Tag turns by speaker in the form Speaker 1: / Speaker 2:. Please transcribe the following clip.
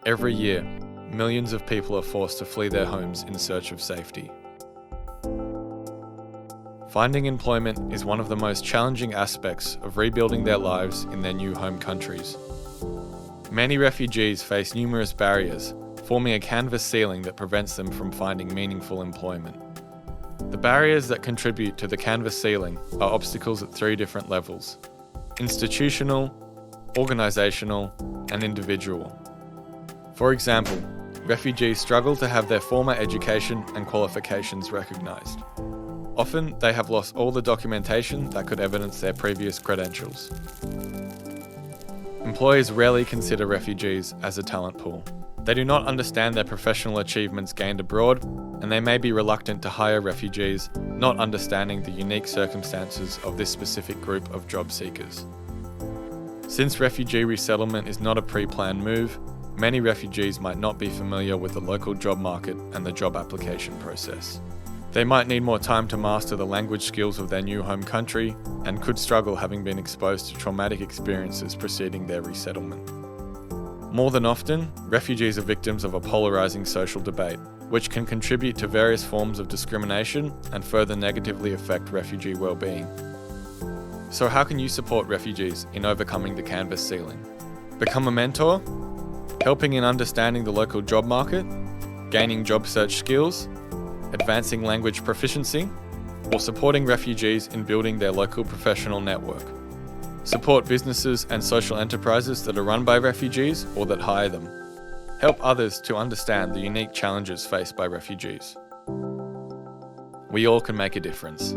Speaker 1: Every year, millions of people are forced to flee their homes in search of safety. Finding employment is one of the most challenging aspects of rebuilding their lives in their new home countries. Many refugees face numerous barriers, forming a canvas ceiling that prevents them from finding meaningful employment. The barriers that contribute to the canvas ceiling are obstacles at 3 different levels: institutional, organisational, and individual. For example, refugees struggle to have their former education and qualifications recognised. Often, they have lost all the documentation that could evidence their previous credentials. Employers rarely consider refugees as a talent pool. They do not understand their professional achievements gained abroad, and they may be reluctant to hire refugees, not understanding the unique circumstances of this specific group of job seekers. Since refugee resettlement is not a pre-planned move, many refugees might not be familiar with the local job market and the job application process. They might need more time to master the language skills of their new home country and could struggle having been exposed to traumatic experiences preceding their resettlement. More than often, refugees are victims of a polarising social debate, which can contribute to various forms of discrimination and further negatively affect refugee well-being. So how can you support refugees in overcoming the canvas ceiling? Become a mentor, helping in understanding the local job market, gaining job search skills, advancing language proficiency, or supporting refugees in building their local professional network. Support businesses and social enterprises that are run by refugees or that hire them. Help others to understand the unique challenges faced by refugees. We all can make a difference.